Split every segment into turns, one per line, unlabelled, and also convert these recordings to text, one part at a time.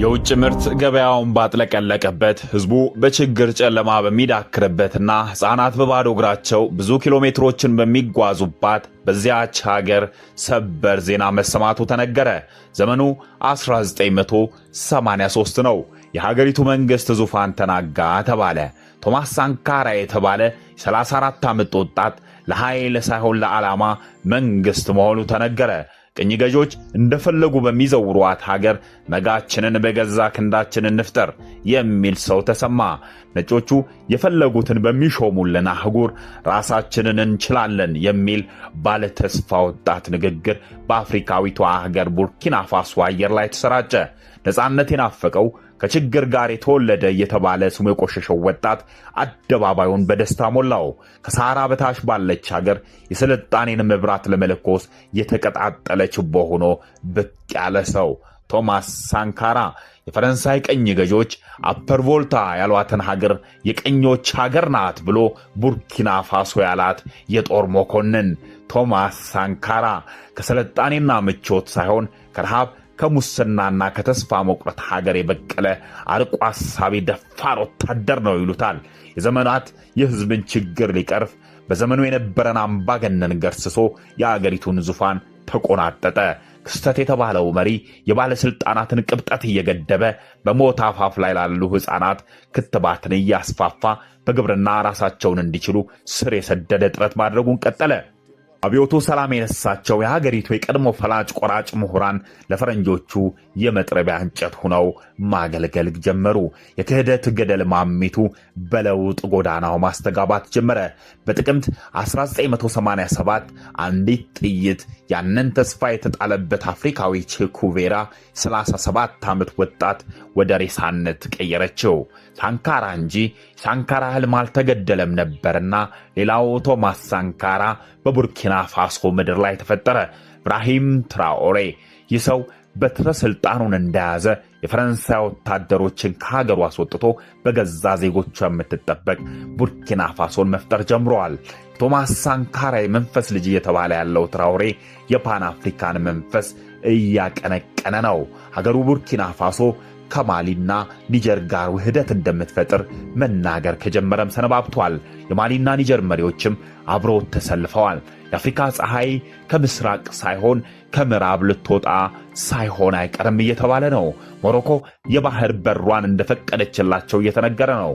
የውጭ ምርት ገበያውን ባጥለቀለቀበት ህዝቡ በችግር ጨለማ በሚዳክርበትና ህፃናት በባዶ እግራቸው ብዙ ኪሎ ሜትሮችን በሚጓዙባት በዚያች ሀገር ሰበር ዜና መሰማቱ ተነገረ። ዘመኑ 1983 ነው። የሀገሪቱ መንግስት ዙፋን ተናጋ ተባለ። ቶማስ ሳንካራ የተባለ የ34 ዓመት ወጣት ለኃይል ሳይሆን ለዓላማ መንግስት መሆኑ ተነገረ። ቅኝ ገዦች እንደፈለጉ በሚዘውሯት ሀገር መጋችንን በገዛ ክንዳችን እንፍጠር የሚል ሰው ተሰማ። ነጮቹ የፈለጉትን በሚሾሙልን አህጉር ራሳችንን እንችላለን የሚል ባለ ተስፋ ወጣት ንግግር በአፍሪካዊቷ ሀገር ቡርኪና ፋሶ አየር ላይ ተሰራጨ። ነፃነት የናፈቀው ከችግር ጋር የተወለደ የተባለ ስሙ የቆሸሸው ወጣት አደባባዩን በደስታ ሞላው። ከሳራ በታች ባለች ሀገር የስልጣኔን መብራት ለመለኮስ የተቀጣጠለ ችቦ ሆኖ ብቅ ያለ ሰው ቶማስ ሳንካራ የፈረንሳይ ቀኝ ገዦች አፐር ቮልታ ያሏትን ሀገር የቀኞች ሀገር ናት ብሎ ቡርኪና ፋሶ ያላት የጦር መኮንን ቶማስ ሳንካራ ከስልጣኔና ምቾት ሳይሆን ከረሃብ ከሙስናና ከተስፋ መቁረጥ ሀገር የበቀለ አርቆ አሳቢ ደፋር ወታደር ነው ይሉታል። የዘመናት የህዝብን ችግር ሊቀርፍ በዘመኑ የነበረን አምባገነን ገርስሶ የአገሪቱን ዙፋን ተቆናጠጠ። ክስተት የተባለው መሪ የባለስልጣናትን ቅብጠት እየገደበ በሞት አፋፍ ላይ ላሉ ህፃናት ክትባትን እያስፋፋ በግብርና ራሳቸውን እንዲችሉ ስር የሰደደ ጥረት ማድረጉን ቀጠለ። አብዮቱ ሰላም የነሳቸው የሀገሪቱ የቀድሞ ፈላጭ ቆራጭ ምሁራን ለፈረንጆቹ የመጥረቢያ እንጨት ሆነው ማገልገል ጀመሩ። የክህደት ገደል ማሚቱ በለውጥ ጎዳናው ማስተጋባት ጀመረ። በጥቅምት 1987 አንዲት ጥይት ያንን ተስፋ የተጣለበት አፍሪካዊ ቼኩቬራ 37 ዓመት ወጣት ወደ ሬሳነት ቀየረችው። ሳንካራ እንጂ ሳንካራ ህልም አልተገደለም ነበርና ሌላው ቶማስ ሳንካራ በቡርኪና ፋሶ ምድር ላይ ተፈጠረ። ኢብራሂም ትራኦሬ። ይህ ሰው በትረ ስልጣኑን እንደያዘ የፈረንሳይ ወታደሮችን ከሀገሩ አስወጥቶ በገዛ ዜጎቿ የምትጠበቅ ቡርኪና ፋሶን መፍጠር ጀምረዋል። ቶማስ ሳንካራ የመንፈስ ልጅ እየተባለ ያለው ትራኦሬ የፓን አፍሪካን መንፈስ እያቀነቀነ ነው። ሀገሩ ቡርኪና ፋሶ ከማሊና ኒጀር ጋር ውህደት እንደምትፈጥር መናገር ከጀመረም ሰነባብቷል። የማሊና ኒጀር መሪዎችም አብረው ተሰልፈዋል። የአፍሪካ ፀሐይ ከምስራቅ ሳይሆን ከምዕራብ ልትወጣ ሳይሆን አይቀርም እየተባለ ነው። ሞሮኮ የባህር በሯን እንደፈቀደችላቸው እየተነገረ ነው።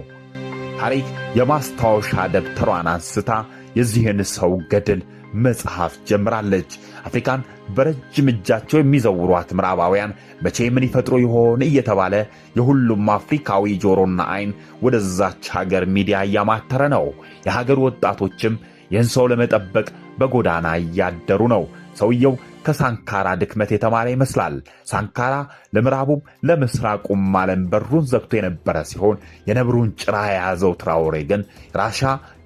ታሪክ የማስታወሻ ደብተሯን አንስታ የዚህን ሰው ገድል መጽሐፍ ጀምራለች። አፍሪካን በረጅም እጃቸው የሚዘውሯት ምዕራባውያን መቼ ምን ይፈጥሩ ይሆን እየተባለ የሁሉም አፍሪካዊ ጆሮና አይን ወደዛች ሀገር ሚዲያ እያማተረ ነው። የሀገር ወጣቶችም ይህን ሰው ለመጠበቅ በጎዳና እያደሩ ነው። ሰውየው ከሳንካራ ድክመት የተማረ ይመስላል። ሳንካራ ለምዕራቡም ለምስራቁም ዓለም በሩን ዘግቶ የነበረ ሲሆን የነብሩን ጭራ የያዘው ትራኦሬ ግን ራሻ፣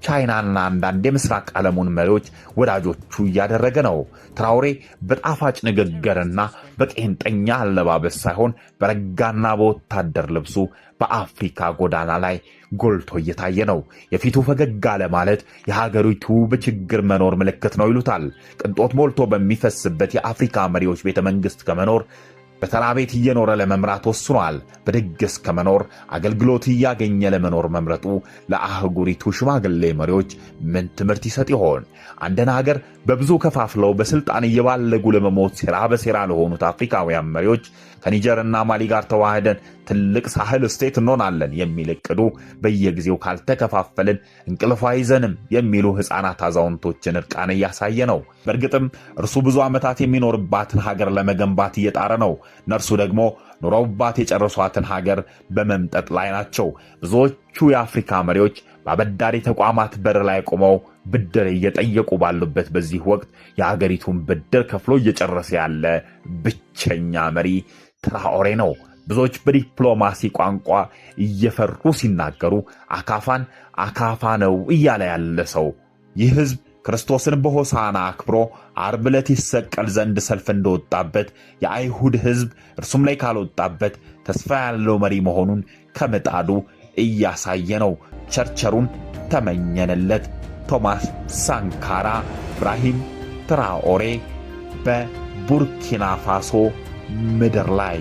ቻይናና አንዳንድ የምስራቅ ዓለሙን መሪዎች ወዳጆቹ እያደረገ ነው። ትራኦሬ በጣፋጭ ንግግርና በቄንጠኛ አለባበስ ሳይሆን በረጋና በወታደር ልብሱ በአፍሪካ ጎዳና ላይ ጎልቶ እየታየ ነው። የፊቱ ፈገግ አለ ማለት የሀገሪቱ በችግር መኖር ምልክት ነው ይሉታል። ቅንጦት ሞልቶ በሚፈስበት የአፍሪካ መሪዎች ቤተ መንግሥት ከመኖር በተራ ቤት እየኖረ ለመምራት ወስኗል። በድግስ ከመኖር አገልግሎት እያገኘ ለመኖር መምረጡ ለአህጉሪቱ ሽማግሌ መሪዎች ምን ትምህርት ይሰጥ ይሆን? አንድን ሀገር በብዙ ከፋፍለው በስልጣን እየባለጉ ለመሞት ሴራ በሴራ ለሆኑት አፍሪካውያን መሪዎች ከኒጀርና ማሊ ጋር ተዋህደን ትልቅ ሳህል ስቴት እንሆናለን የሚል እቅዱ በየጊዜው ካልተከፋፈልን እንቅልፍ አይዘንም የሚሉ ሕፃናት አዛውንቶችን እርቃን እያሳየ ነው። በእርግጥም እርሱ ብዙ ዓመታት የሚኖርባትን ሀገር ለመገንባት እየጣረ ነው። እነርሱ ደግሞ ኑረውባት የጨረሷትን ሀገር በመምጠጥ ላይ ናቸው። ብዙዎቹ የአፍሪካ መሪዎች በአበዳሪ ተቋማት በር ላይ ቆመው ብድር እየጠየቁ ባሉበት በዚህ ወቅት የሀገሪቱን ብድር ከፍሎ እየጨረሰ ያለ ብቸኛ መሪ ትራኦሬ ነው። ብዙዎች በዲፕሎማሲ ቋንቋ እየፈሩ ሲናገሩ አካፋን አካፋ ነው እያለ ያለ ሰው ይህ ህዝብ ክርስቶስን በሆሳና አክብሮ ዓርብ ዕለት ይሰቀል ዘንድ ሰልፍ እንደወጣበት የአይሁድ ህዝብ እርሱም ላይ ካልወጣበት ተስፋ ያለው መሪ መሆኑን ከምጣዱ እያሳየ ነው። ቸርቸሩን ተመኘንለት። ቶማስ ሳንካራ ኢብራሂም ትራኦሬ በቡርኪና ፋሶ ምድር ላይ